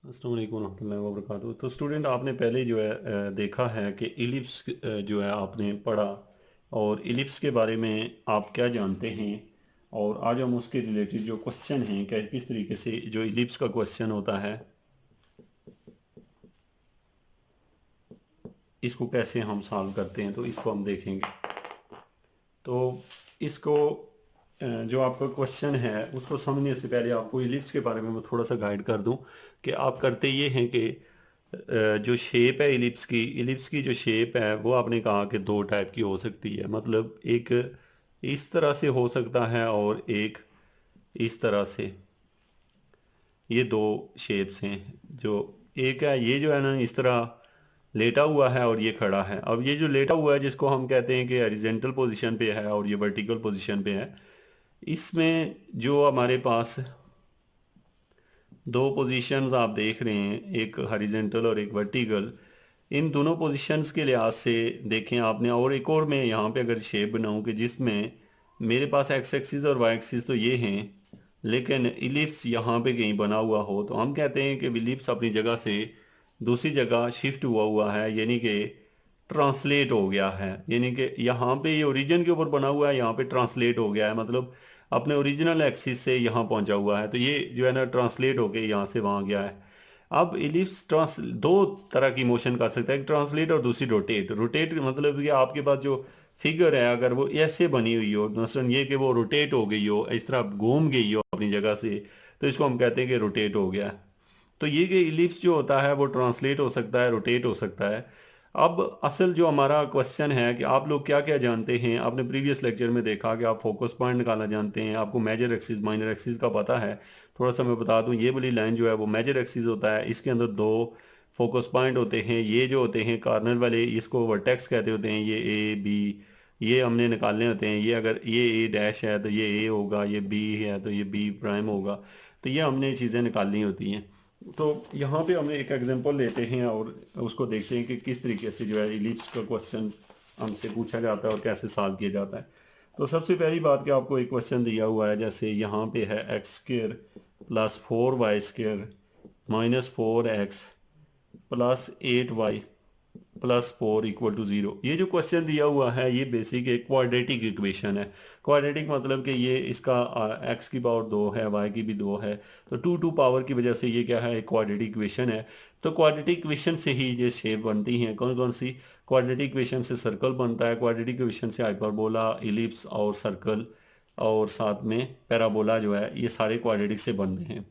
अस्सलाम वालेकुम रहमतुल्लाहि व बरकातहू। तो स्टूडेंट आपने पहले जो है देखा है कि इलिप्स जो है आपने पढ़ा, और इलिप्स के बारे में आप क्या जानते हैं। और आज हम उसके रिलेटेड जो क्वेश्चन हैं कि किस तरीके से जो इलिप्स का क्वेश्चन होता है इसको कैसे हम सॉल्व करते हैं, तो इसको हम देखेंगे। तो इसको जो आपका क्वेश्चन है उसको समझने से पहले आपको इलिप्स के बारे में मैं थोड़ा सा गाइड कर दूं कि आप करते ये हैं कि जो शेप है इलिप्स की जो शेप है वो आपने कहा कि दो टाइप की हो सकती है। मतलब एक इस तरह से हो सकता है और एक इस तरह से। ये दो शेप्स हैं। जो एक है ये जो है ना इस तरह लेटा हुआ है और ये खड़ा है। अब ये जो लेटा हुआ है जिसको हम कहते हैं कि हॉरिजॉन्टल पोजीशन पे है और ये वर्टिकल पोजीशन पे है, इसमें जो हमारे पास दो पोजीशंस आप देख रहे हैं, एक हॉरिजॉन्टल और एक वर्टिकल, इन दोनों पोजीशंस के लिहाज से देखें आपने। और एक और मैं यहाँ पे अगर शेप बनाऊँ कि जिसमें मेरे पास एक्स एक्सिस और वाई एक्सिस तो ये हैं, लेकिन इलिप्स यहाँ पे कहीं बना हुआ हो, तो हम कहते हैं कि इलिप्स अपनी जगह से दूसरी जगह शिफ्ट हुआ है, यानी कि ट्रांसलेट हो गया है। यानी कि यहाँ पे ये ओरिजिन के ऊपर बना हुआ है, यहाँ पे ट्रांसलेट हो गया है, मतलब अपने ओरिजिनल एक्सिस से यहाँ पहुँचा हुआ है। तो ये जो है ना ट्रांसलेट होके यहाँ से वहाँ गया है। अब इलिप्स ट्रांस दो तरह की मोशन कर सकता है, एक ट्रांसलेट और दूसरी रोटेट। रोटेट मतलब कि आपके पास जो फिगर है अगर वो ऐसे बनी हुई हो, मसलन ये कि वो रोटेट हो गई हो, इस तरह घूम गई हो अपनी जगह से, तो इसको हम कहते हैं कि रोटेट हो गया। तो ये कि इलिप्स जो होता है वो ट्रांसलेट हो सकता है, रोटेट हो सकता है। अब असल जो हमारा क्वेश्चन है कि आप लोग क्या क्या जानते हैं। आपने प्रीवियस लेक्चर में देखा कि आप फोकस पॉइंट निकालना जानते हैं, आपको मेजर एक्सिस माइनर एक्सिस का पता है। थोड़ा सा मैं बता दूं, ये वाली लाइन जो है वो मेजर एक्सिस होता है, इसके अंदर दो फोकस पॉइंट होते हैं। ये जो होते हैं कॉर्नर वाले, इसको वर्टेक्स कहते होते हैं। ये ए बी ये हमने निकालने होते हैं। ये अगर ये ए डैश है तो ये ए होगा, ये बी है तो ये बी प्राइम होगा। तो ये हमने चीज़ें निकालनी होती हैं। तो यहाँ पे हम एक एग्जांपल लेते हैं और उसको देखते हैं कि किस तरीके से जो है इलिप्स का क्वेश्चन हमसे पूछा जाता है और कैसे सॉल्व किया जाता है। तो सबसे पहली बात कि आपको एक क्वेश्चन दिया हुआ है, जैसे यहाँ पे है x square plus 4y² minus 4x plus 8y plus 4 = 0। ये जो क्वेश्चन दिया हुआ है ये बेसिक एक क्वाड्रेटिक इक्वेशन है। क्वाड्रेटिक मतलब कि ये इसका एक्स की पावर 2 है, वाई की भी 2 है, तो 2 पावर की वजह से ये क्या है, एक क्वाड्रेटिक इक्वेशन है। तो क्वाड्रेटिक इक्वेशन से ही ये शेप बनती हैं। कौन कौन सी? क्वाड्रेटिक इक्वेशन से सर्कल बनता है, क्वाड्रेटिक इक्वेशन से हाइपरबोला, इलिप्स और सर्कल, और साथ में पैराबोला जो है, ये सारे क्वाड्रेटिक से बनते हैं।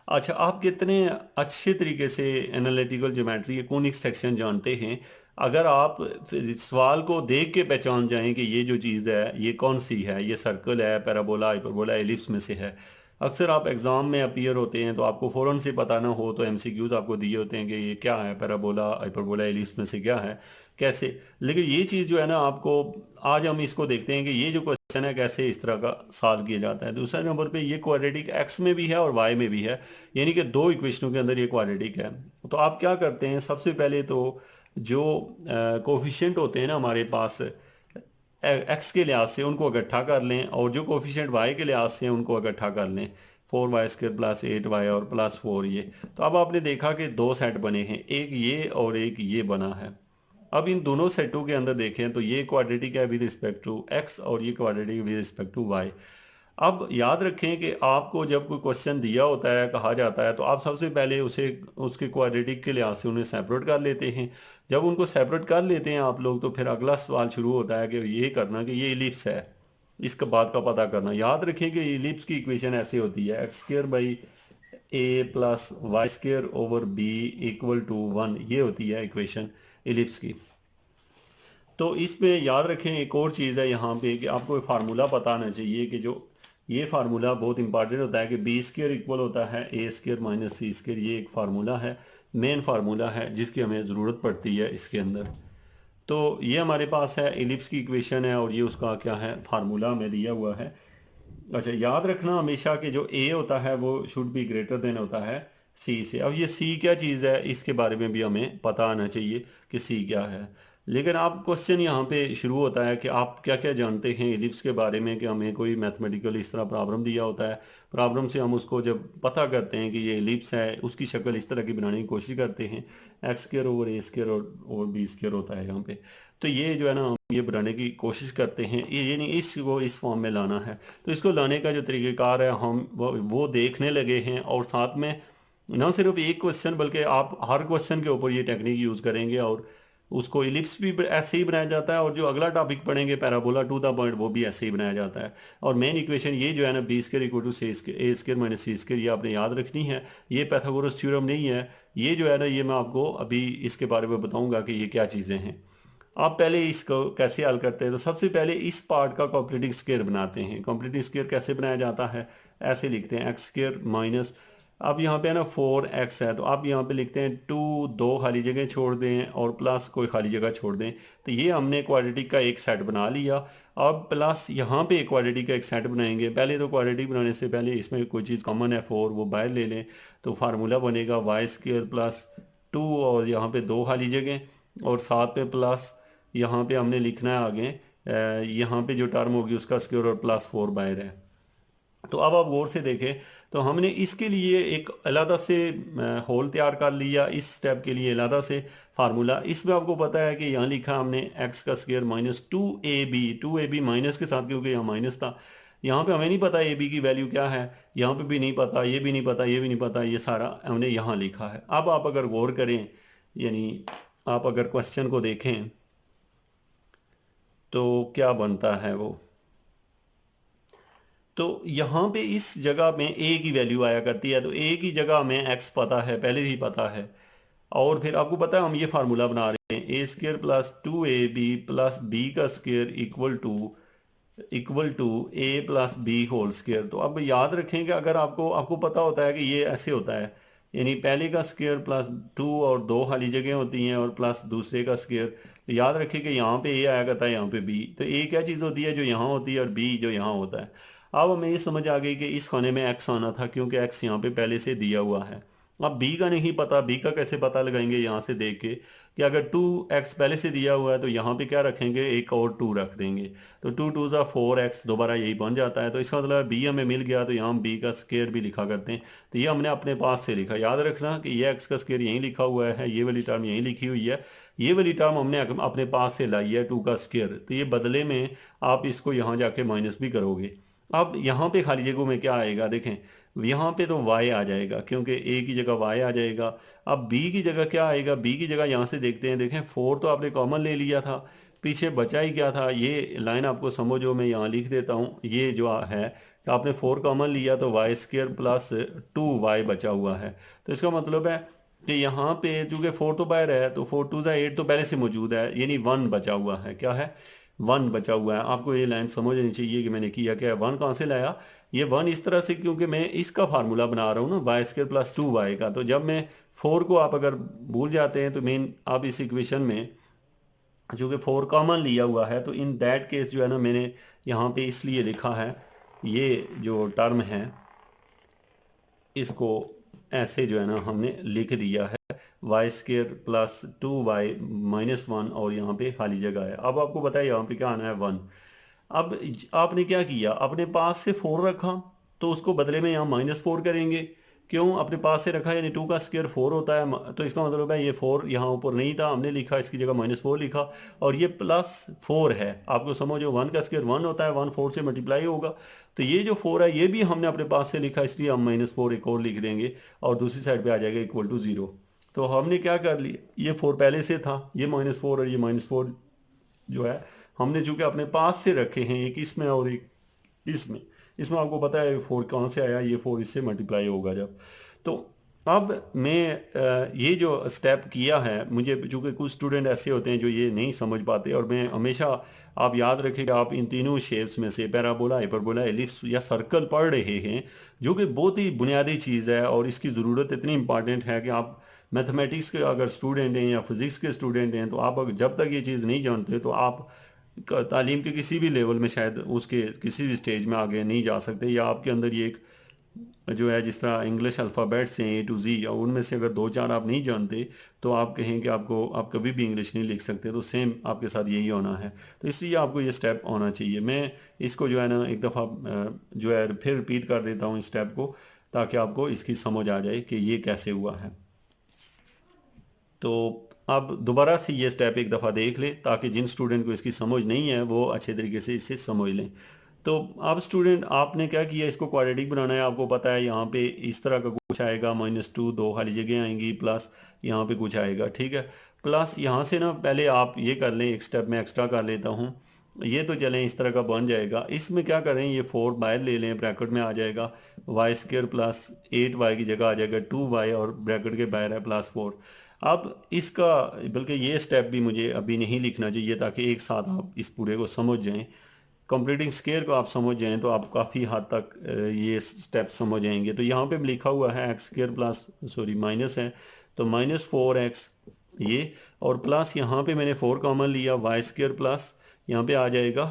अच्छा, आप कितने अच्छे तरीके से एनालिटिकल ज्योमेट्री या कॉनिक सेक्शन जानते हैं। अगर आप सवाल को देख के पहचान जाएं कि ये जो चीज़ है ये कौन सी है, ये सर्कल है, पैराबोला, हाइपरबोला, एलिप्स में से है। अक्सर आप एग्ज़ाम में अपीयर होते हैं तो आपको फ़ौरन से पता ना हो तो एमसीक्यूज़ आपको दिए होते हैं कि ये क्या है, पैराबोला, हाइपरबोला, एलिप्स में से क्या है, कैसे। लेकिन ये चीज़ जो है ना आपको, आज हम इसको देखते हैं कि ये जो क्वेश्चन है कैसे इस तरह का सॉल्व किया जाता है। दूसरे नंबर पे ये क्वाड्रेटिक एक्स में भी है और वाई में भी है, यानी कि दो इक्वेशनों के अंदर ये क्वाड्रेटिक है। तो आप क्या करते हैं, सबसे पहले तो जो कोफिशिएंट होते हैं ना हमारे पास एक्स के लिहाज से, उनको इकट्ठा कर लें, और जो कोफिशिएंट वाई के लिहाज से उनको इकट्ठा कर लें। 4y² प्लस 8y और प्लस 4 ये। तो अब आपने देखा कि दो सेट बने हैं, एक ये और एक ये बना है। अब इन दोनों सेटों के अंदर देखें तो ये क्वाड्रेटिक है विद रिस्पेक्ट टू एक्स और ये quadratic with respect to y. अब याद रखें कि आपको जब कोई क्वेश्चन दिया होता है, कहा जाता है, तो आप सबसे पहले उसे उसके क्वाड्रेटिक के लिहाज से उन्हें सेपरेट कर लेते हैं। जब उनको सेपरेट कर लेते हैं आप लोग, तो फिर अगला सवाल शुरू होता है कि ये करना कि ये इलिप्स है, इसका बात का पता करना। याद रखें कि इलिप्स की इक्वेशन ऐसे होती है, x² / a + y²/b = 1, ये होती है इक्वेशन इलिप्स की। तो इसमें याद रखें एक और चीज़ है यहाँ पे कि आपको फार्मूला पता आना चाहिए कि जो ये फार्मूला बहुत इंपॉर्टेंट होता है कि b² इक्वल होता है a² - c²। ये एक फार्मूला है, मेन फार्मूला है जिसकी हमें ज़रूरत पड़ती है इसके अंदर। तो ये हमारे पास है, इलिप्स की इक्वेशन है और ये उसका क्या है, फार्मूला हमें दिया हुआ है। अच्छा, याद रखना हमेशा कि जो a होता है वो शुड बी ग्रेटर देन होता है c से। अब ये c क्या चीज़ है इसके बारे में भी हमें पता आना चाहिए कि c क्या है। लेकिन आप क्वेश्चन यहाँ पे शुरू होता है कि आप क्या क्या जानते हैं एलिप्स के बारे में, कि हमें कोई मैथमेटिकल इस तरह प्रॉब्लम दिया होता है, प्रॉब्लम से हम उसको जब पता करते हैं कि ये एलिप्स है, उसकी शक्ल इस तरह की बनाने की कोशिश करते हैं, एक्स स्क्र ओवर ए स्क्र और बी स्क्र होता है यहाँ पे, तो ये जो है ना हम ये बनाने की कोशिश करते हैं, ये नहीं इसको इस फॉर्म में लाना है। तो इसको लाने का जो तरीक़ेकार है हम वो देखने लगे हैं, और साथ में ना सिर्फ एक क्वेश्चन बल्कि आप हर क्वेश्चन के ऊपर ये टेक्निक यूज़ करेंगे, और उसको इलिप्स भी ऐसे ही बनाया जाता है, और जो अगला टॉपिक पढ़ेंगे पैराबोला टू द पॉइंट वो भी ऐसे ही बनाया जाता है। और मेन इक्वेशन ये जो है ना b square equal to a square minus c square, ये आपने याद रखनी है। ये पैथागोरस थ्योरम नहीं है, ये जो है ना ये मैं आपको अभी इसके बारे में बताऊंगा कि ये क्या चीज़ें हैं। आप पहले इसको कैसे हल करते हैं, तो सबसे पहले इस पार्ट का कॉम्प्लीटिंग स्क्वायर बनाते हैं। कॉम्प्लीटिंग स्क्वायर कैसे बनाया जाता है, ऐसे लिखते हैं एक्स स्क्वायर माइनस, अब यहाँ पे है ना 4x है, तो आप यहाँ पे लिखते हैं 2, दो खाली जगह छोड़ दें और प्लस कोई खाली जगह छोड़ दें, तो ये हमने क्वाड्रेटिक का एक सेट बना लिया। अब प्लस यहाँ पे क्वाड्रेटिक का एक सेट बनाएंगे। पहले तो क्वाड्रेटिक बनाने से पहले इसमें कोई चीज़ कॉमन है 4, वो बाहर ले लें, तो फार्मूला बनेगा वाई स्क्र प्लस 2, और यहाँ पे दो खाली जगह, और साथ में प्लस यहाँ पे हमने लिखना है आगे यहाँ पे जो टर्म होगी उसका स्क्वायर और प्लस 4 बाहर है। तो अब आप गौर से देखें, तो हमने इसके लिए एक अलग से होल तैयार कर लिया, इस स्टेप के लिए अलग से फार्मूला। इसमें आपको पता है कि यहाँ लिखा हमने एक्स का स्क्वायर माइनस 2ab माइनस के साथ, क्योंकि यहाँ माइनस था। यहाँ पे हमें नहीं पता ए बी की वैल्यू क्या है, यहाँ पे भी नहीं पता, ये भी नहीं पता, ये भी नहीं पता, ये सारा हमने यहाँ लिखा है। अब आप अगर गौर करें, यानी आप अगर क्वेश्चन को देखें तो क्या बनता है वो, तो यहाँ पे इस जगह में a की वैल्यू आया करती है, तो a की जगह हमें x पता है, पहले ही पता है। और फिर आपको पता है हम ये फार्मूला बना रहे हैं a square plus 2ab plus b का square equal to a plus b whole square. तो अब याद रखें कि अगर आपको पता होता है कि ये ऐसे होता है, यानी पहले का स्क्र प्लस 2 और दो खाली जगह होती हैं और प्लस दूसरे का स्क्र, तो याद रखें कि यहाँ पे ए आया करता है, यहाँ पे बी, तो ए क्या चीज़ होती है जो यहाँ होती है, और बी जो यहाँ होता है। अब हमें ये समझ आ गई कि इस खाने में एक्स आना था, क्योंकि एक्स यहाँ पे पहले से दिया हुआ है। अब बी का नहीं पता, बी का कैसे पता लगाएंगे, यहाँ से देख के कि अगर 2x पहले से दिया हुआ है तो यहाँ पे क्या रखेंगे, एक और 2 रख देंगे, तो 2 2 ज़ा 4x, दोबारा यही बन जाता है। तो इसका मतलब बी हमें मिल गया, तो यहाँ हम बी का स्क्वायर भी लिखा करते हैं। तो ये हमने अपने पास से लिखा, याद रखना कि ये x का स्क्वायर यहीं लिखा हुआ है, ये वाली टर्म यहीं लिखी हुई है, ये वाली टर्म हमने अपने पास से लाई है 2 का स्क्वायर, तो ये बदले में आप इसको यहाँ जाके माइनस भी करोगे। अब यहाँ पे खाली जगहों में क्या आएगा, देखें यहाँ पे तो y आ जाएगा, क्योंकि a की जगह y आ जाएगा। अब b की जगह क्या आएगा, b की जगह यहाँ से देखते हैं, देखें 4 तो आपने कॉमन ले लिया था, पीछे बचा ही क्या था, ये लाइन आपको समझो, मैं यहाँ लिख देता हूँ, ये जो है कि आपने 4 कॉमन लिया तो वाई स्क्र प्लस 2y बचा हुआ है। तो इसका मतलब है कि यहाँ पे चूँकि 4 तो बाहर है, तो 4 2 ज़ा 8 तो पहले से मौजूद है, यानी 1 बचा हुआ है, क्या है 1 बचा हुआ है। आपको ये लाइन समझनी चाहिए कि मैंने किया क्या है, 1 कहाँ से लाया, ये 1 इस तरह से, क्योंकि मैं इसका फार्मूला बना रहा हूँ ना वाई स्क्र प्लस 2y का, तो जब मैं 4 को आप अगर भूल जाते हैं तो मेन आप इस इक्वेशन में चूँकि 4 कॉमन लिया हुआ है, तो इन दैट केस जो है ना मैंने यहाँ पे इसलिए लिखा है, ये जो टर्म है इसको ऐसे जो है ना हमने लिख दिया है Y square plus 2y minus 1, और यहाँ पे खाली जगह है। अब आपको बताया यहाँ पे क्या आना है 1। अब आपने क्या किया, अपने पास से 4 रखा, तो उसको बदले में यहाँ -4 करेंगे। क्यों, अपने पास से रखा, यानी 2 का स्क्वायर 4 होता है, तो इसका मतलब है ये 4 यहाँ ऊपर नहीं था, हमने लिखा इसकी जगह -4 लिखा, और ये +4 है। आपको समझो 1 का स्क्वायर 1 होता है, 1 4 से मल्टीप्लाई होगा, तो ये जो 4 है ये भी हमने अपने पास से लिखा, इसलिए हम -4 एक और लिख देंगे, और दूसरी साइड पे आ जाएगा इक्वल टू 0। तो हमने क्या कर लिया, ये 4 पहले से था, ये -4 और ये -4 जो है हमने चूंकि अपने पास से रखे हैं, एक इसमें और एक इसमें, इसमें आपको पता है 4 कहाँ से आया, ये 4 इससे मल्टीप्लाई होगा जब। तो अब मैं ये जो स्टेप किया है, मुझे चूँकि कुछ स्टूडेंट ऐसे होते हैं जो ये नहीं समझ पाते, और मैं हमेशा, आप याद रखें आप इन तीनों शेप्स में से पैराबोला, हाइपरबोला, एलिप्स या सर्कल पढ़ रहे हैं, जो कि बहुत ही बुनियादी चीज़ है, और इसकी ज़रूरत इतनी इंपॉर्टेंट है कि आप मैथमेटिक्स के अगर स्टूडेंट हैं या फिज़िक्स के स्टूडेंट हैं, तो आप अगर जब तक ये चीज़ नहीं जानते तो आप तालीम के किसी भी लेवल में शायद उसके किसी भी स्टेज में आगे नहीं जा सकते, या आपके अंदर ये एक जो है जिस तरह इंग्लिश अल्फ़ाबेट्स हैं ए टू ज़ी, और उनमें से अगर दो चार आप नहीं जानते तो आप कहें कि आप कभी भी इंग्लिश नहीं लिख सकते, तो सेम आपके साथ यही होना है। तो इसलिए आपको ये स्टेप आना चाहिए। मैं इसको जो है ना एक दफ़ा जो है फिर रिपीट कर देता हूँ इस स्टेप को, ताकि आपको इसकी समझ आ जाए कि ये कैसे हुआ है। तो आप दोबारा से ये स्टेप एक दफ़ा देख लें, ताकि जिन स्टूडेंट को इसकी समझ नहीं है वो अच्छे तरीके से इसे समझ लें। तो अब स्टूडेंट आपने क्या किया, इसको क्वाड्रेटिक बनाना है। आपको पता है यहाँ पे इस तरह का कुछ आएगा, -2 दो खाली जगह आएंगी, प्लस यहाँ पे कुछ आएगा, ठीक है। प्लस यहाँ से ना पहले आप ये कर लें, एक स्टेप मैं एक्स्ट्रा कर लेता हूँ। ये तो चलें इस तरह का बन जाएगा। इसमें क्या करें, ये 4 बाहर ले लें, ब्रैकेट में आ जाएगा y² प्लस 8y की जगह आ जाएगा 2y, और ब्रैकेट के बाहर है +4। अब इसका बल्कि ये स्टेप भी मुझे अभी नहीं लिखना चाहिए, ताकि एक साथ आप इस पूरे को समझ जाएं। कंप्लीटिंग स्केयर को आप समझ जाएं तो आप काफ़ी हद तक ये स्टेप समझ जाएंगे। तो यहाँ पे लिखा हुआ है x² प्लस, सॉरी माइनस है, तो -4x ये, और प्लस यहाँ पे मैंने 4 कॉमन लिया, y² प्लस यहाँ पे आ जाएगा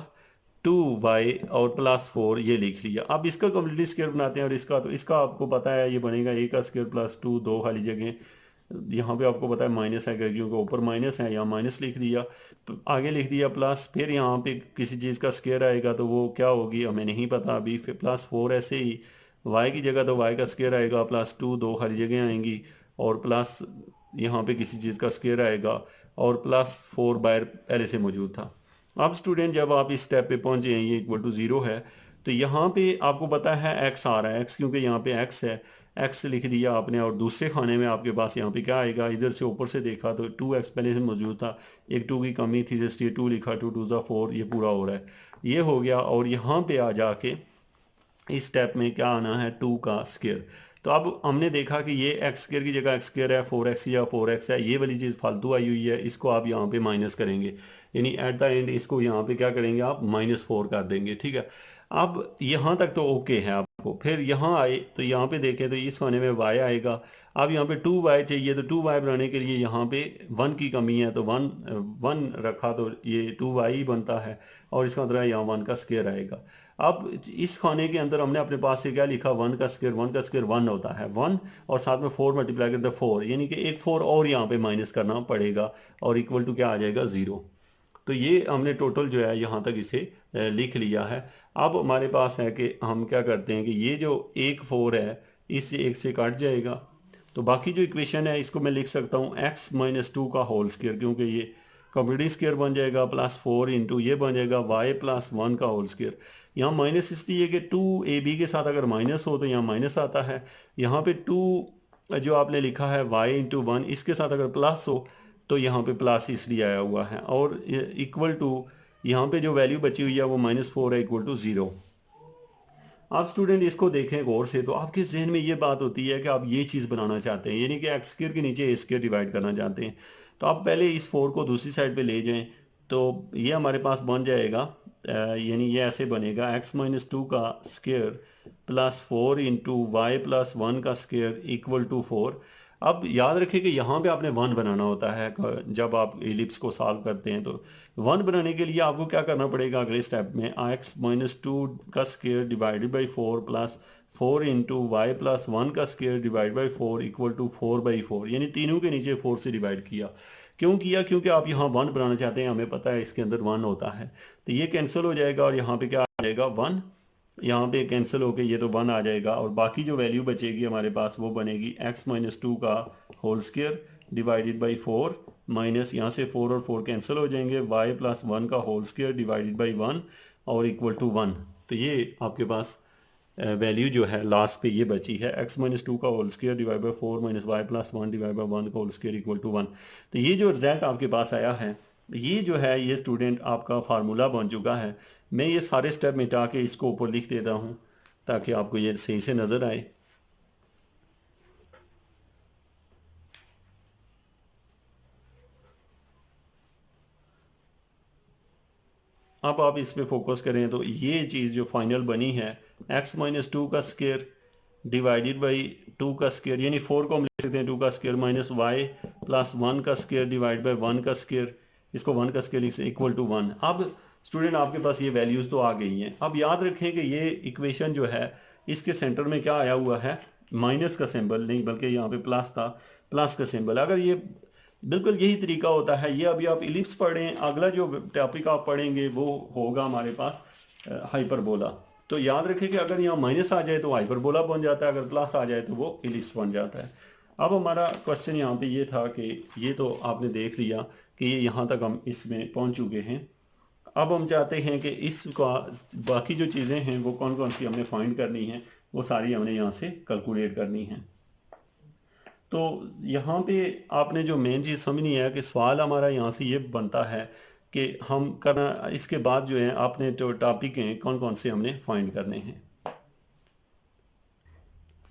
2y और +4 ये लिख लिया। अब इसका कंप्लीटली स्केयर बनाते हैं, और इसका तो इसका आपको पता है ये बनेगा a का स्केयर +2, दो खाली जगह, यहाँ पे आपको पता है माइनस है क्योंकि ऊपर माइनस है, यहाँ माइनस लिख दिया, आगे लिख दिया प्लस, फिर यहाँ पे किसी चीज़ का स्केयर आएगा तो वो क्या होगी हमें नहीं पता अभी, फिर +4 ऐसे ही, y की जगह तो y का स्केयर आएगा, +2 दो खाली जगह आएंगी, और प्लस यहाँ पे किसी चीज़ का स्केयर आएगा, और +4 बाहर पहले से मौजूद था। अब स्टूडेंट जब आप इस स्टेप पे पहुँचे हैं, ये इक्वल टू 0 है, तो यहाँ पे आपको पता है x आ रहा है, x क्योंकि यहाँ पे x है, x लिख दिया आपने, और दूसरे खाने में आपके पास यहाँ पे क्या आएगा, इधर से ऊपर से देखा तो 2x पहले से मौजूद था, एक 2 की कमी थी इसलिए 2 लिखा, 2 2 ज़ा 4, ये पूरा हो रहा है, ये हो गया। और यहाँ पे आ जाके इस स्टेप में क्या आना है, 2 का स्केयर। तो अब हमने देखा कि ये x² की जगह x² है, 4x या 4x है, ये वाली चीज़ फालतू आई हुई है, इसको आप यहाँ पे माइनस करेंगे, यानी एट द एंड इसको यहाँ पे क्या करेंगे आप -4 कर देंगे, ठीक है। अब यहाँ तक तो ओके है आपको, फिर यहाँ आए तो यहाँ पे देखें तो इस खाने में y आएगा। अब यहाँ पे 2y चाहिए, तो 2y बनाने के लिए यहाँ पे 1 की कमी है, तो 1 रखा तो ये 2y ही बनता है, और इसका मतलब यहाँ 1 का स्केयर आएगा। अब इस खाने के अंदर हमने अपने पास से क्या लिखा, 1 का स्केयर, 1 का स्केयर 1 होता है, 1 और साथ में 4 मल्टीप्लाई करते 4, यानी कि एक 4 और यहाँ पे माइनस करना पड़ेगा, और इक्वल टू क्या आ जाएगा, 0। तो ये हमने टोटल जो है यहाँ तक इसे लिख लिया है। अब हमारे पास है कि हम क्या करते हैं कि ये जो एक 4 है इससे एक से कट जाएगा, तो बाकी जो इक्वेशन है इसको मैं लिख सकता हूँ x-2 का होल स्केयर, क्योंकि ये कंप्लीटिंग स्केयर बन जाएगा, +4 इंटू ये बन जाएगा y+1 का होल स्केयर। यहाँ माइनस इसलिए कि 2ab के साथ अगर माइनस हो तो यहाँ माइनस आता है, यहाँ पे 2 जो आपने लिखा है y×1 इसके साथ अगर प्लस हो तो यहाँ पे प्लस इसलिए आया हुआ है, और इक्वल टू यहाँ पे जो वैल्यू बची हुई है वो -4 है, इक्वल टू 0। आप स्टूडेंट इसको देखें गौर से, तो आपके जहन में ये बात होती है कि आप ये चीज़ बनाना चाहते हैं, यानी कि x² के नीचे a² डिवाइड करना चाहते हैं। तो आप पहले इस 4 को दूसरी साइड पे ले जाएं, तो ये हमारे पास बन जाएगा, यानी ये ऐसे बनेगा x-2 का स्क्वायर +4 इंटू y+1 का स्क्वायर इक्वल टू 4। अब याद रखें कि यहाँ पे आपने 1 बनाना होता है, जब आप एलिप्स को सॉल्व करते हैं तो 1 बनाने के लिए आपको क्या करना पड़ेगा, अगले स्टेप में x-2 का square divided by 4 plus 4 into y+1 का square divide by 4 equal to 4/4, यानी तीनों के नीचे 4 से डिवाइड किया। क्यों किया, क्योंकि आप यहाँ 1 बनाना चाहते हैं, हमें पता है इसके अंदर 1 होता है, तो ये कैंसिल हो जाएगा, और यहाँ पे क्या आ जाएगा 1, यहाँ पे कैंसिल होके ये तो 1 आ जाएगा, और बाकी जो वैल्यू बचेगी हमारे पास वो बनेगी x-2 का whole square divided by 4 minus यहाँ से 4 और 4 कैंसिल हो जाएंगे, y+1 का होल स्क्वायर डिवाइडेड बाई 1 और इक्वल टू 1। तो ये आपके पास वैल्यू जो है लास्ट पे ये बची है, x-2 का whole square divide by 4 minus y+1 divide by 1 का होल स्क्वायर इक्वल टू 1। तो ये जो रिजल्ट आपके पास आया है, ये जो है ये स्टूडेंट आपका फार्मूला बन चुका है। मैं ये सारे स्टेप मिटा के इसको ऊपर लिख देता हूँ ताकि आपको ये सही से नज़र आए। अब आप इस पे फोकस करें तो ये चीज़ जो फाइनल बनी है, x-2 का स्क्वायर डिवाइडेड बाई 2 का स्क्वायर, यानी 4 को हम लिख सकते हैं 2 का स्क्वायर माइनस y+1 का स्क्वायर डिवाइड बाई 1 का स्क्वायर, इसको 1 का स्क्वायर लिख सकते इक्वल टू 1। अब स्टूडेंट आपके पास ये वैल्यूज़ तो आ गई हैं। अब याद रखें कि ये इक्वेशन जो है इसके सेंटर में क्या आया हुआ है, माइनस का सिंबल नहीं बल्कि यहाँ पे प्लस था, प्लस का सिंबल। अगर ये बिल्कुल यही तरीका होता है, ये अभी आप इलिप्स पढ़ें, अगला जो टॉपिक आप पढ़ेंगे वो होगा हमारे पास हाइपरबोला। तो याद रखें कि अगर यहाँ माइनस आ जाए तो हाइपरबोला बन जाता है, अगर प्लस आ जाए तो वो इलिप्स बन जाता है। अब हमारा क्वेश्चन यहाँ पे ये था कि ये तो आपने देख लिया कि ये यहाँ तक हम इसमें पहुँच चुके हैं। अब हम चाहते हैं कि इसका बाकी जो चीज़ें हैं वो कौन कौन सी हमने फाइंड करनी है, वो सारी हमने यहाँ से कैलकुलेट करनी है। तो यहाँ पे आपने जो मेन चीज़ समझनी है कि सवाल हमारा यहाँ से ये बनता है कि हम करना इसके बाद जो है आपने जो टॉपिक हैं कौन कौन से हमने फाइंड करने हैं।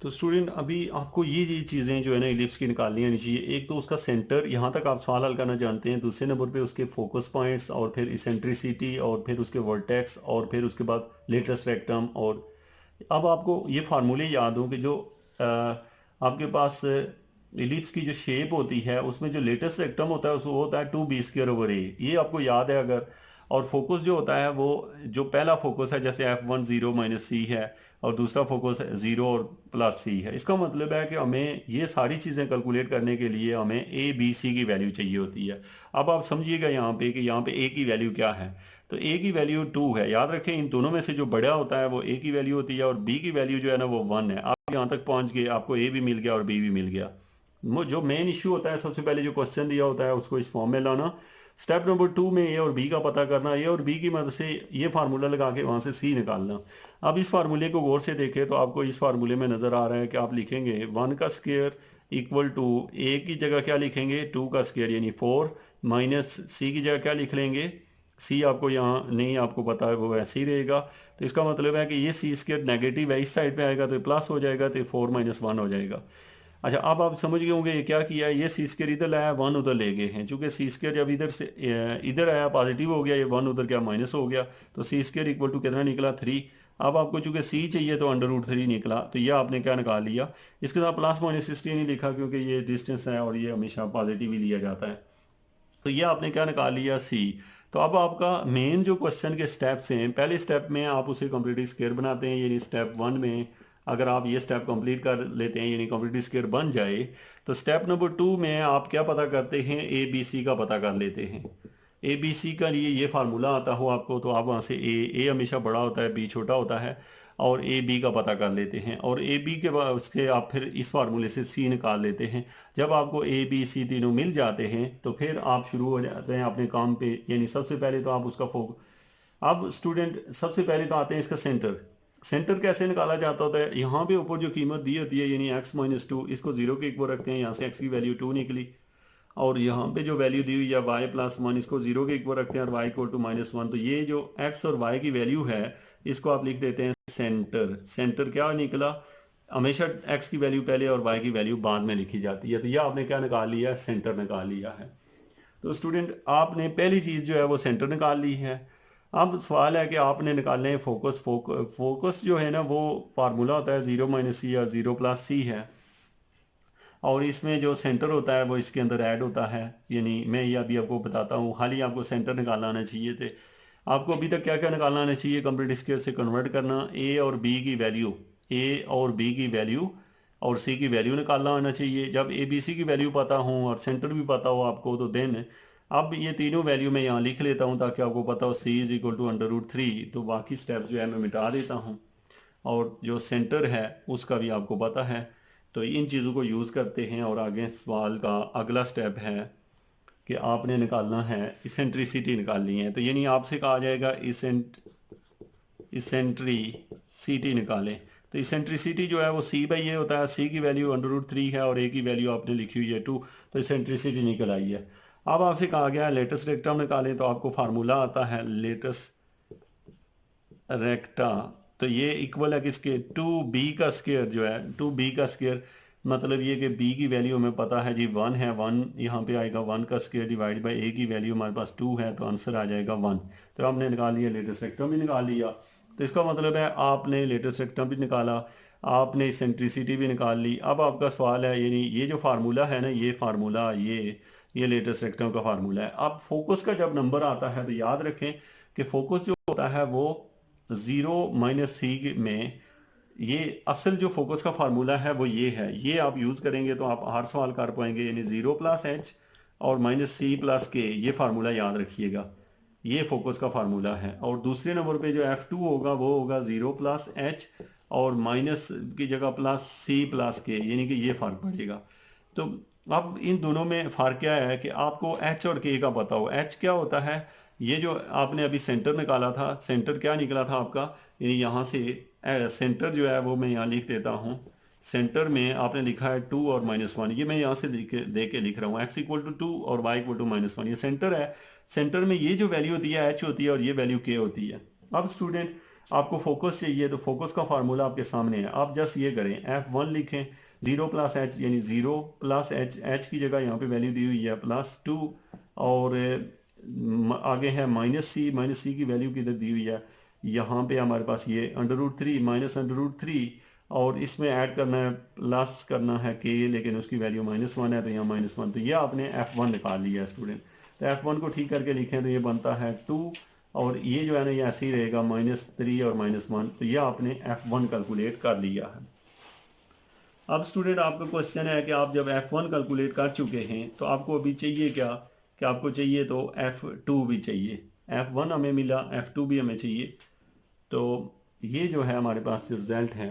तो स्टूडेंट अभी आपको ये चीज़ें जो है ना इलिप्स की निकालनी आनी चाहिए। एक तो उसका सेंटर, यहाँ तक आप सवाल हल करना जानते हैं। दूसरे नंबर पे उसके फोकस पॉइंट्स, और फिर इसेंट्रिसिटी, और फिर उसके वर्टेक्स, और फिर उसके बाद लेटेस्ट रेक्टम। और अब आपको ये फार्मूले याद हो कि जो आपके पास इलिप्स की जो शेप होती है उसमें जो लेटेस्ट रेक्टम होता है उसको होता है 2b² ए, ये आपको याद है अगर। और फोकस जो होता है वो जो पहला फोकस है जैसे F1 0 माइनस सी है, और दूसरा फोकस 0 और प्लस सी है। इसका मतलब है कि हमें ये सारी चीज़ें कैलकुलेट करने के लिए हमें ए बी सी की वैल्यू चाहिए होती है। अब आप समझिएगा यहाँ पे कि यहाँ पे ए की वैल्यू क्या है। तो ए की वैल्यू 2 है। याद रखें इन दोनों में से जो बड़ा होता है वो ए की वैल्यू होती है, और बी की वैल्यू जो है ना वो 1 है। आप यहाँ तक पहुँच गए, आपको ए भी मिल गया और बी भी मिल गया। जो मेन इशू होता है, सबसे पहले जो क्वेश्चन दिया होता है उसको इस फॉर्म में लाना। स्टेप नंबर 2 में ए और बी का पता करना, ए और बी की मदद से ये फार्मूला लगा के वहाँ से सी निकालना। अब इस फार्मूले को गौर से देखें तो आपको इस फार्मूले में नज़र आ रहा है कि आप लिखेंगे 1 का स्क्वायर इक्वल टू ए की जगह क्या लिखेंगे 2 का स्क्वायर यानी 4, माइनस सी की जगह क्या लिख लेंगे, सी आपको यहाँ नहीं आपको पता है वो वैसे ही रहेगा। तो इसका मतलब है कि ये सी स्क्वायर नेगेटिव है, इस साइड पे आएगा तो प्लस हो जाएगा, तो 4 - 1 हो जाएगा। अच्छा अब आप समझ गए होंगे ये क्या किया है, ये सी स्क्वायर इधर लाया 1 उधर ले गए हैं। चूंकि सी स्क्वायर जब इधर से इधर आया पॉजिटिव हो गया, ये 1 उधर क्या माइनस हो गया, तो सी स्क्वायर इक्वल टू कितना निकला 3। अब आपको चूंकि सी चाहिए तो √3 निकला, तो ये आपने क्या निकाल लिया। इसके साथ प्लस माइनस इसलिए नहीं लिखा क्योंकि ये डिस्टेंस है और ये हमेशा पॉजिटिव ही लिया जाता है। तो ये आपने क्या निकाल लिया सी। तो अब आपका मेन जो क्वेश्चन के स्टेप्स हैं, पहले स्टेप में आप उसे कंप्लीट स्क्वायर बनाते हैं, यानी स्टेप 1 में अगर आप ये स्टेप कंप्लीट कर लेते हैं यानी कंप्लीट स्क्वायर बन जाए, तो स्टेप नंबर 2 में आप क्या पता करते हैं, ए बी सी का पता कर लेते हैं। ए बी सी का लिए ये फार्मूला आता हो आपको, तो आप वहाँ से ए हमेशा बड़ा होता है, बी छोटा होता है, और ए बी का पता कर लेते हैं। और ए बी के बाद उसके आप फिर इस फार्मूले से सी निकाल लेते हैं। जब आपको ए बी सी तीनों मिल जाते हैं तो फिर आप शुरू हो जाते हैं अपने काम पे। यानी सबसे पहले तो आप उसका अब स्टूडेंट सबसे पहले तो आते हैं इसका सेंटर। सेंटर कैसे निकाला जाता होता है, यहाँ पे ऊपर जो कीमत दी होती है यानी x - 2, इसको 0 के इक्वल रखते हैं, यहाँ से x की वैल्यू 2 निकली। और यहाँ पे जो वैल्यू दी हुई है y+1, इसको 0 के इक्वल रखते हैं और y इक्वल टू -1। तो ये जो x और y की वैल्यू है इसको आप लिख देते हैं सेंटर। सेंटर क्या निकला, हमेशा x की वैल्यू पहले और y की वैल्यू बाद में लिखी जाती है। तो यह आपने क्या निकाल लिया, सेंटर निकाल लिया है। तो स्टूडेंट आपने पहली चीज़ जो है वो सेंटर निकाल ली है। अब सवाल है कि आपने निकालने हैं फोकस। फोकस जो है ना वो फार्मूला होता है 0 - सी और 0 + सी है, और इसमें जो सेंटर होता है वो इसके अंदर ऐड होता है। यानी मैं ये अभी आपको बताता हूँ, हाल आपको सेंटर निकालना आना चाहिए थे। आपको अभी तक क्या क्या निकालना आना चाहिए, कंप्लीट स्क्वायर से कन्वर्ट करना, ए और बी की वैल्यू, ए और बी की वैल्यू और सी की वैल्यू निकालना आना चाहिए। जब ए बी सी की वैल्यू पता हो और सेंटर भी पता हो आपको, तो देन अब ये तीनों वैल्यू मैं यहाँ लिख लेता हूँ ताकि आपको पता हो सी इज इक्वल टू √3। तो बाकी स्टेप्स जो है मैं मिटा देता हूँ, और जो सेंटर है उसका भी आपको पता है। तो इन चीज़ों को यूज़ करते हैं, और आगे सवाल का अगला स्टेप है कि आपने निकालना है इसेंट्रिसिटी निकालनी है। तो यानी आपसे कहा जाएगा इसेंट्रिसिटी निकालें। तो इसेंट्रिसिटी जो है वो c/a होता है। c की वैल्यू √3 है और a की वैल्यू आपने लिखी हुई है 2, तो इसेंट्रिसिटी निकल आई है। अब आपसे कहा गया है लेटेस्ट रेक्टम निकालें, तो आपको फार्मूला आता है लेटेस्ट रेक्टा। तो ये इक्वल है किसके, 2b का स्क्वायर जो है 2b का स्क्वायर, मतलब ये कि b की वैल्यू हमें पता है जी 1 है, 1 यहाँ पे आएगा 1 का स्क्वायर डिवाइड बाय a की वैल्यू हमारे पास 2 है, तो आंसर आ जाएगा 1। तो हमने निकाल लिया, लेटेस्ट रेक्टम भी निकाल लिया। तो इसका मतलब है आपने लेटेस्ट रेक्टम भी निकाला, आपने इसेंट्रिसिटी भी निकाल ली। अब आपका सवाल है, यानी ये जो फार्मूला है ना, ये फार्मूला ये लेटेस्ट रेक्टम का फार्मूला है। अब फोकस का जब नंबर आता है तो याद रखें कि फोकस जो होता है वो 0 - सी में ये असल जो फोकस का फार्मूला है वो ये है, ये आप यूज़ करेंगे तो आप हर सवाल कर पाएंगे। यानी 0 प्लस एच और माइनस सी प्लस के, ये फार्मूला याद रखिएगा, ये फोकस का फार्मूला है। और दूसरे नंबर पे जो F2 होगा वो होगा 0 प्लस एच और माइनस की जगह प्लस सी प्लस के, यानी कि ये फ़र्क पड़ेगा। तो अब इन दोनों में फ़र्क क्या है कि आपको एच और के का पता हो। एच क्या होता है, ये जो आपने अभी सेंटर निकाला था, सेंटर क्या निकला था आपका, यानी यहाँ से सेंटर जो है वो मैं यहाँ लिख देता हूँ। सेंटर में आपने लिखा है 2 और -1, ये मैं यहाँ से दे के लिख रहा हूँ, x इक्वल टू 2 और y इक्वल टू -1, ये सेंटर है। सेंटर में ये जो वैल्यू होती है h होती है और ये वैल्यू k होती है। अब स्टूडेंट आपको फोकस चाहिए, तो फोकस का फार्मूला आपके सामने है, आप जस्ट ये करें, F1 लिखें, 0 प्लस एच यानी 0 प्लस एच, एच की जगह यहाँ पे वैल्यू दी हुई है +2 और आगे है -c, -c की वैल्यू किधर दी हुई है, यहाँ पे हमारे पास ये √3 -√3 और इसमें ऐड करना है, प्लस करना है के, लेकिन उसकी वैल्यू -1 है तो यहाँ -1, तो ये आपने F1 निकाल लिया है स्टूडेंट। तो F1 को ठीक करके लिखें तो ये बनता है 2 और ये जो है ना ये ऐसे ही रहेगा -3 और -1, तो ये आपने F1 कैलकुलेट कर लिया है। अब स्टूडेंट आपका क्वेश्चन है कि आप जब F1 कैलकुलेट कर चुके हैं तो आपको अभी चाहिए क्या, कि आपको चाहिए तो F2 भी चाहिए। F1 हमें मिला, F2 भी हमें चाहिए। तो ये जो है हमारे पास रिजल्ट है।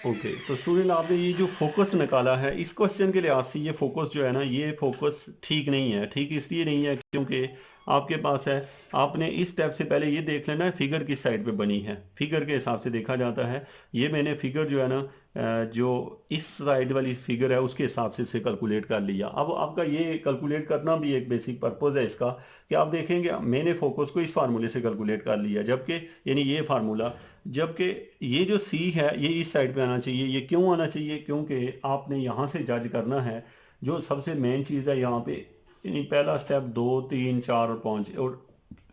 ओके, तो स्टूडेंट आपने ये जो फोकस निकाला है, इस क्वेश्चन के लिहाज से ये फोकस जो है ना, ये फोकस ठीक नहीं है। ठीक इसलिए नहीं है क्योंकि आपके पास है, आपने इस स्टेप से पहले ये देख लेना है फिगर किस साइड पे बनी है, फिगर के हिसाब से देखा जाता है। ये मैंने फिगर जो है ना जो इस साइड वाली फिगर है उसके हिसाब से इसे कैलकुलेट कर लिया। अब आपका ये कैलकुलेट करना भी एक बेसिक पर्पज़ है इसका, कि आप देखेंगे मैंने फोकस को इस फार्मूले से कैलकुलेट कर लिया, जबकि यानी ये फार्मूला, जबकि ये जो सी है ये इस साइड पे आना चाहिए। ये क्यों आना चाहिए, क्योंकि आपने यहाँ से जज करना है जो सबसे मेन चीज़ है यहाँ पे, यानी पहला स्टेप 2 3 4 और 5, और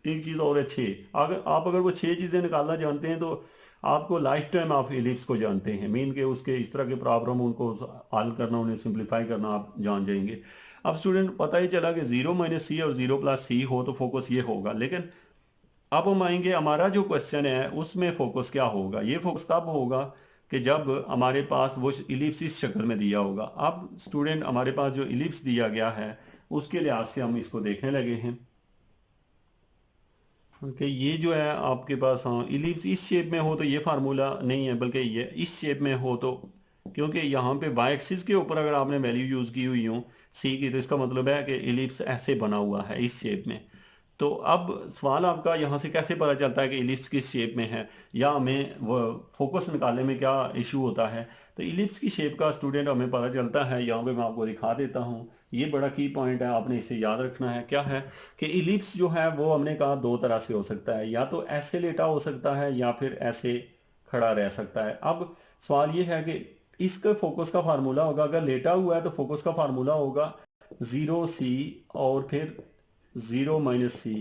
एक चीज़ और है 6। अगर वो 6 चीज़ें निकालना जानते हैं तो आपको लाइफ टाइम आप एलिप्स को जानते हैं, मीन के उसके इस तरह के प्रॉब्लम उनको हल करना, उन्हें सिंप्लीफाई करना आप जान जाएंगे। अब स्टूडेंट पता ही चला कि 0 - c और 0 + c हो तो फोकस ये होगा, लेकिन अब हम आएंगे, हमारा जो क्वेश्चन है उसमें फोकस क्या होगा। ये फोकस तब होगा कि जब हमारे पास वो इलिप्स इस शक्ल में दिया होगा। अब स्टूडेंट हमारे पास जो इलिप्स दिया गया है उसके लिहाज से हम इसको देखने लगे हैं कि ये जो है आपके पास, हाँ, इलिप्स इस शेप में हो तो ये फार्मूला नहीं है, बल्कि ये इस शेप में हो तो, क्योंकि यहाँ पे वाई एक्सिस के ऊपर अगर आपने वैल्यू यूज़ की हुई हो सी की, तो इसका मतलब है कि इलिप्स ऐसे बना हुआ है इस शेप में। तो अब सवाल आपका यहाँ से कैसे पता चलता है कि इलिप्स किस शेप में है, या हमें वो फोकस निकालने में क्या इशू होता है। तो इलिप्स की शेप का स्टूडेंट हमें पता चलता है, यहाँ पे मैं आपको दिखा देता हूँ। ये बड़ा की पॉइंट है, आपने इसे याद रखना है। क्या है कि इलिप्स जो है वो हमने कहा दो तरह से हो सकता है, या तो ऐसे लेटा हो सकता है या फिर ऐसे खड़ा रह सकता है। अब सवाल ये है कि इसका फोकस का फार्मूला होगा, अगर लेटा हुआ है तो फोकस का फार्मूला होगा 0 c और फिर 0 - c,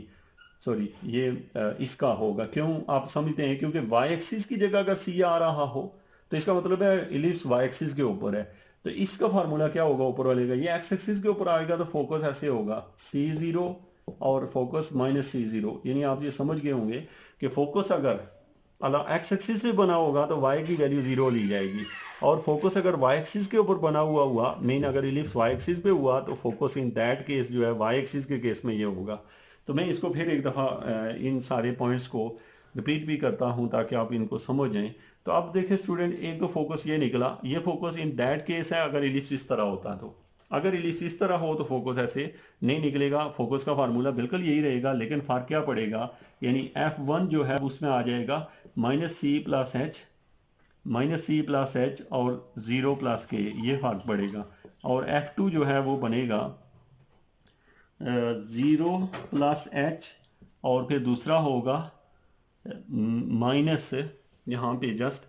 सॉरी ये इसका होगा। क्यों आप समझते हैं, क्योंकि वाई एक्सिस की जगह अगर सी आ रहा हो तो इसका मतलब है इलिप्स वाई एक्सिस के ऊपर है। तो इसका फार्मूला क्या होगा ऊपर वाले का, ये एक्स एक्सिस के ऊपर आएगा तो फोकस ऐसे होगा c0 और फोकस -c0। यानी आप ये समझ गए होंगे कि फोकस अगर अगर एक्स एक्सिस पे बना होगा तो वाई की वैल्यू 0 ली जाएगी, और फोकस अगर वाई एक्सिस के ऊपर बना हुआ मीन अगर इलिप्स वाई एक्सिस पे हुआ तो फोकस इन दैट केस जो है वाई एक्सिस के केस में ये होगा। तो मैं इसको फिर एक दफ़ा इन सारे पॉइंट्स को रिपीट भी करता हूँ ताकि आप इनको समझ जाएं। तो अब देखें स्टूडेंट, एक तो फोकस ये निकला, ये फोकस इन दैट केस है अगर इलिप्स इस तरह होता तो। अगर इलिप्स इस तरह हो तो फोकस ऐसे नहीं निकलेगा, फोकस का फार्मूला बिल्कुल यही रहेगा, लेकिन फ़र्क क्या पड़ेगा, यानी F1 जो है उसमें आ जाएगा -c + h और 0 + k, ये फ़र्क पड़ेगा। और F2 जो है वो बनेगा 0 + h और फिर दूसरा होगा माइनस, यहाँ पे जस्ट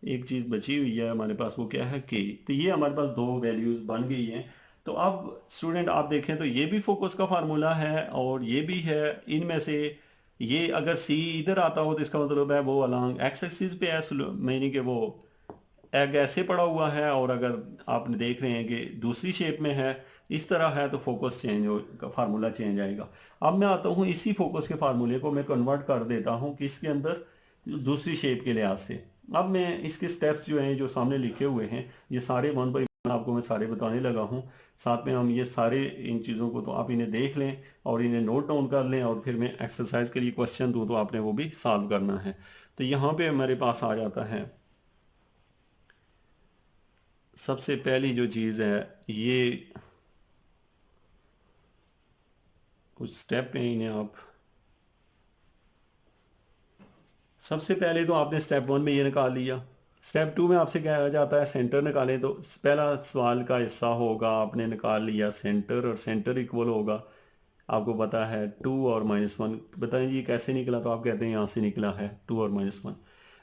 एक चीज़ बची हुई है हमारे पास, वो क्या है के। तो ये हमारे पास दो वैल्यूज़ बन गई हैं। तो अब स्टूडेंट आप देखें तो ये भी फोकस का फार्मूला है और ये भी है। इनमें से ये अगर सी इधर आता हो तो इसका मतलब है वो अलॉन्ग एक्स एक्सिस पे है, मीनिंग कि वो एग ऐसे पड़ा हुआ है, और अगर आप देख रहे हैं कि दूसरी शेप में है इस तरह है तो फोकस चेंज हो, फार्मूला चेंज आएगा। अब मैं आता हूँ इसी फोकस के फार्मूले को मैं कन्वर्ट कर देता हूँ किसके अंदर, दूसरी शेप के लिहाज से। अब मैं इसके स्टेप्स जो हैं जो सामने लिखे हुए हैं ये सारे 1 बाय 1 आपको मैं सारे बताने लगा हूँ। साथ में हम ये सारे इन चीज़ों को तो आप इन्हें देख लें और इन्हें नोट डाउन कर लें और फिर मैं एक्सरसाइज के लिए क्वेश्चन दूँ तो आपने वो भी सॉल्व करना है। तो यहाँ पे मेरे पास आ जाता है सबसे पहली जो चीज़ है, ये कुछ स्टेप हैं इन्हें आप सबसे पहले तो आपने स्टेप 1 में ये निकाल लिया। स्टेप 2 में आपसे कहा जाता है सेंटर निकालें, तो पहला सवाल का हिस्सा होगा आपने निकाल लिया सेंटर, और सेंटर इक्वल होगा आपको पता है 2 और -1। बताएं ये कैसे निकला, तो आप कहते हैं यहाँ से निकला है 2 और -1।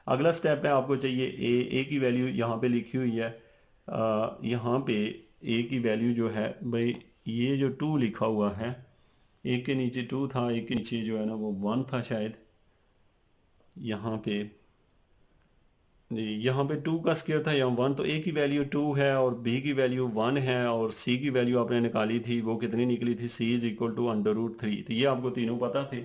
अगला स्टेप है आपको चाहिए ए की वैल्यू यहाँ पे लिखी हुई है। यहाँ पे ए की वैल्यू जो है भाई, ये जो 2 लिखा हुआ है, एक के नीचे 2 था, एक के नीचे जो है ना वो 1 था शायद। यहाँ पे यहाँ पे 2 का स्क्वायर था, यहाँ 1, तो ए की वैल्यू 2 है और बी की वैल्यू 1 है और सी की वैल्यू आपने निकाली थी, वो कितनी निकली थी, सी इज इक्वल टू √3। तो ये आपको तीनों पता थे।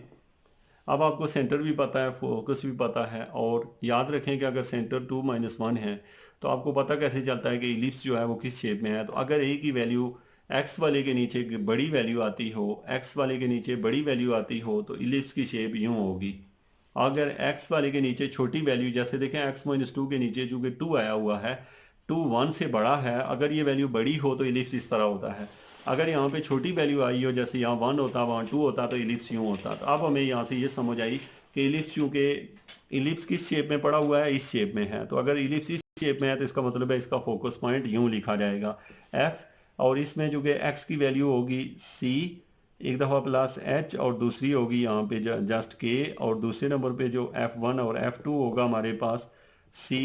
अब आपको सेंटर भी पता है, फोकस भी पता है, और याद रखें कि अगर सेंटर 2 -1 है तो आपको पता कैसे चलता है कि इलिप्स जो है वो किस शेप में है। तो अगर ए की वैल्यू एक्स वाले के नीचे बड़ी वैल्यू आती हो, एक्स वाले के नीचे बड़ी वैल्यू आती हो, तो इलिप्स की शेप यूँ होगी। अगर x वाले के नीचे छोटी वैल्यू, जैसे देखें x-2 के नीचे चूंकि 2 आया हुआ है, 2 1 से बड़ा है, अगर ये वैल्यू बड़ी हो तो इलिप्स इस तरह होता है। अगर यहाँ पे छोटी वैल्यू आई हो, जैसे यहाँ 1 होता, वहाँ 2 होता, तो इलिप्स यूँ होता। तो अब हमें यहाँ से ये समझ आई कि इलिप्स, चूँकि इलिप्स किस शेप में पड़ा हुआ है, इस शेप में है, तो अगर इलिप्स इस शेप में है तो इसका मतलब है इसका फोकस पॉइंट यूँ लिखा जाएगा f। और इसमें चूँकि x की वैल्यू होगी c, एक दफ़ा प्लस एच, और दूसरी होगी यहाँ पे जस्ट के, और दूसरे नंबर पे जो F1 और F2 होगा हमारे पास C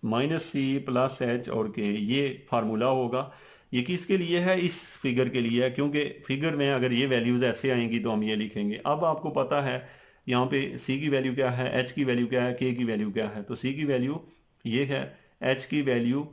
-C प्लस एच और के, ये फार्मूला होगा। ये किसके लिए है, इस फिगर के लिए है, क्योंकि फिगर में अगर ये वैल्यूज़ ऐसे आएंगी तो हम ये लिखेंगे। अब आपको पता है यहाँ पे C की वैल्यू क्या है, H की वैल्यू क्या है, K की वैल्यू क्या है। तो C की वैल्यू ये है, H की वैल्यू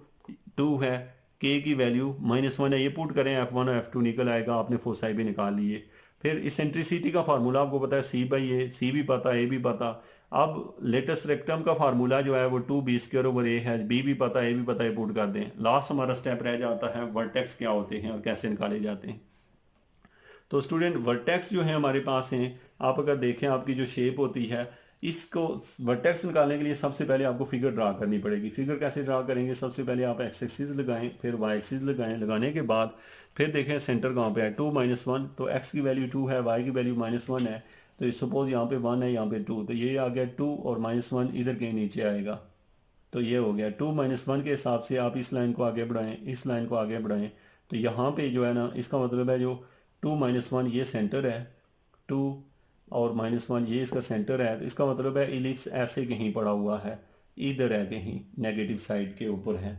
2 है, के की वैल्यू -1 है। ये पुट करें F1 और F2 निकल आएगा, आपने फोसाई भी निकाल लिए। फिर इसेंट्रिसिटी का फार्मूला आपको पता है C/A, C भी पता, A भी पता। अब लेटेस्ट रेक्टम का फार्मूला जो है वो 2b² / a है, B भी पता, A भी पता, ये पुट कर दें। लास्ट हमारा स्टेप रह जाता है वर्टेक्स क्या होते हैं और कैसे निकाले जाते हैं। तो स्टूडेंट वर्टेक्स जो है हमारे पास हैं, आप अगर देखें आपकी जो शेप होती है, इसको वर्टेक्स निकालने के लिए सबसे पहले आपको फिगर ड्रा करनी पड़ेगी। फिगर कैसे ड्रा करेंगे, सबसे पहले आप एक्स एक्सिस लगाएं, फिर वाई एक्सिस लगाएं, लगाने के बाद फिर देखें सेंटर कहाँ पे है, 2 -1, तो एक्स की वैल्यू 2 है, वाई की वैल्यू -1 है, तो सपोज यहाँ पे 1 है, यहाँ पे 2, तो ये आ गया 2 और -1 इधर कहीं नीचे आएगा। तो ये हो गया 2 -1 के हिसाब से आप इस लाइन को आगे बढ़ाएं, इस लाइन को आगे बढ़ाएं, तो यहाँ पे जो है ना, इसका मतलब है जो 2 -1 ये सेंटर है, 2 और -1 ये इसका सेंटर है, तो इसका मतलब है इलिप्स ऐसे कहीं पड़ा हुआ है, इधर है कहीं नेगेटिव साइड के ऊपर है।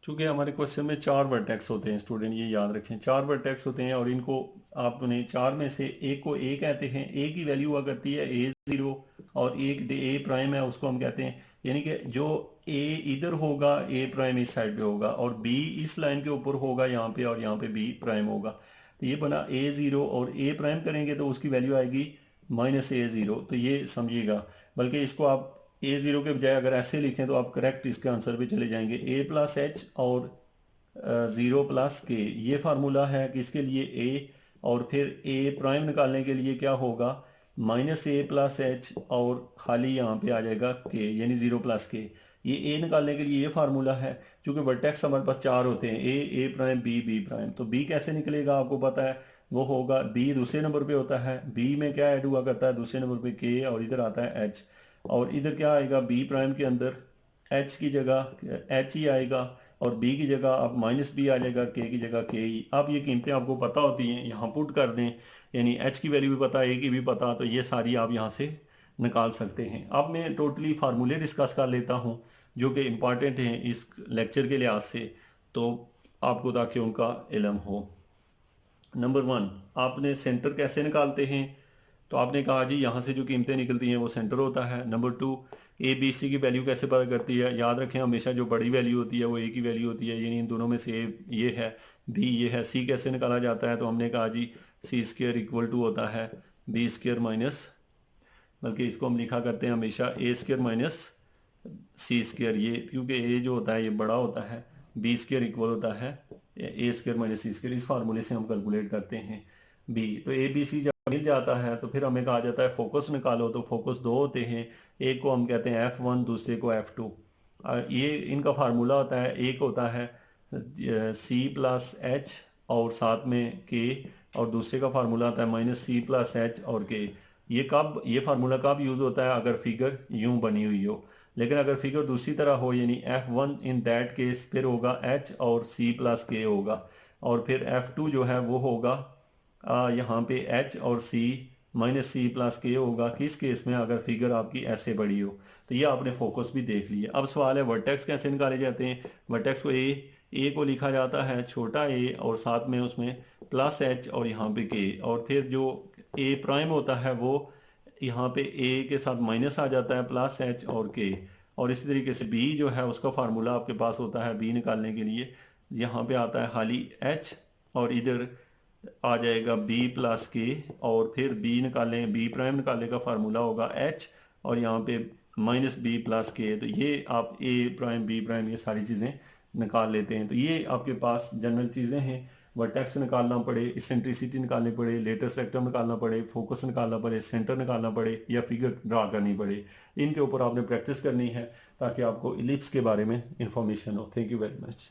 क्योंकि हमारे क्वेश्चन में 4 वर्टेक्स होते हैं स्टूडेंट, ये याद रखें, 4 वर्टेक्स होते हैं, और इनको आपने 4 में से एक को ए कहते हैं। ए की वैल्यू हुआ करती है A0, और एक ए प्राइम है उसको हम कहते हैं, यानी कि जो ए इधर होगा, ए प्राइम इस साइड पे होगा, और बी इस लाइन के ऊपर होगा यहाँ पे, और यहाँ पे बी प्राइम होगा। तो ये बना A0, और ए प्राइम करेंगे तो उसकी वैल्यू आएगी -A0। तो ये समझिएगा, बल्कि इसको आप A0 के बजाय अगर ऐसे लिखें तो आप करेक्ट इसके आंसर पे चले जाएंगे। A+H और 0 + K, ये फार्मूला है किसके लिए, A। और फिर ए प्राइम निकालने के लिए क्या होगा, -A+H और खाली यहाँ पे आ जाएगा K, यानी 0 + K। ये A निकालने के लिए ये फार्मूला है। क्योंकि वर्टेक्स हमारे पास 4 होते हैं, A प्राइम, B प्राइम, तो B कैसे निकलेगा आपको पता है, वो होगा B दूसरे नंबर पे होता है, B में क्या ऐड हुआ करता है दूसरे नंबर पे, K, और इधर आता है H, और इधर क्या आएगा बी प्राइम के अंदर एच की जगह एच ही आएगा, और बी की जगह अब -b आ जाएगा, के की जगह के ही। अब ये कीमतें आपको पता होती हैं, यहाँ पुट कर दें, यानी एच की वैल्यू भी पता, ए की भी पता, तो ये सारी आप यहाँ से निकाल सकते हैं। अब मैं टोटली फार्मूले डिस्कस कर लेता हूँ जो कि इम्पॉर्टेंट हैं इस लेक्चर के लिहाज से, तो आपको ताकि उनका इल्म हो। नंबर 1, आपने सेंटर कैसे निकालते हैं, तो आपने कहा जी यहाँ से जो कीमतें निकलती हैं वो सेंटर होता है। नंबर 2, A B C की वैल्यू कैसे पता करती है, याद रखें हमेशा जो बड़ी वैल्यू होती है वो A की वैल्यू होती है, यानी इन दोनों में से A ये है, B ये है। C कैसे निकाला जाता है, तो हमने कहा जी C² = होता है B² बल्कि इसको हम लिखा करते हैं हमेशा ए स्क्र माइनस सी स्क्र, ये क्योंकि ए जो होता है ये बड़ा होता है, बी स्क्र इक्वल होता है ए स्क्र माइनस सी स्क्र। इस फार्मूले से हम कैलकुलेट करते हैं बी। तो ए बी सी जब मिल जाता है तो फिर हमें कहा जाता है फोकस निकालो। तो फोकस दो होते हैं, एक को हम कहते हैं F1, दूसरे को F2। ये इनका फार्मूला होता है, एक होता है सी प्लस एच और साथ में के, और दूसरे का फार्मूला आता है माइनस सी प्लस एच और के। ये फार्मूला कब यूज़ होता है? अगर फिगर यूं बनी हुई हो। लेकिन अगर फिगर दूसरी तरह हो, यानी F1 इन दैट केस, फिर होगा H और C प्लस के होगा, और फिर F2 जो है वो होगा यहाँ पे H और C माइनस सी प्लस के होगा। किस केस में? अगर फिगर आपकी ऐसे बड़ी हो। तो ये आपने फोकस भी देख लिया। अब सवाल है वर्टेक्स कैसे निकाले जाते हैं। वर्टेक्स को ए को लिखा जाता है छोटा ए और साथ में उसमें प्लस एच और यहाँ पे के, और फिर जो ए प्राइम होता है वो यहाँ पे ए के साथ माइनस आ जाता है, प्लस एच और के। और इसी तरीके से बी जो है उसका फार्मूला आपके पास होता है बी निकालने के लिए, यहाँ पे आता है खाली एच और इधर आ जाएगा बी प्लस के, और फिर बी निकालें, बी प्राइम निकालने का फार्मूला होगा एच और यहाँ पे माइनस बी प्लस के। तो ये आप ए प्राइम बी प्राइम ये सारी चीज़ें निकाल लेते हैं। तो ये आपके पास जनरल चीज़ें हैं। वर्टेक्स निकालना पड़े, इसेंट्रिसिटी निकालनी पड़े, लेटेस्ट वेक्टर निकालना पड़े, फोकस निकालना पड़े, सेंटर निकालना पड़े, या फिगर ड्रा करनी पड़े, इनके ऊपर आपने प्रैक्टिस करनी है ताकि आपको इलिप्स के बारे में इंफॉर्मेशन हो। Thank you very much.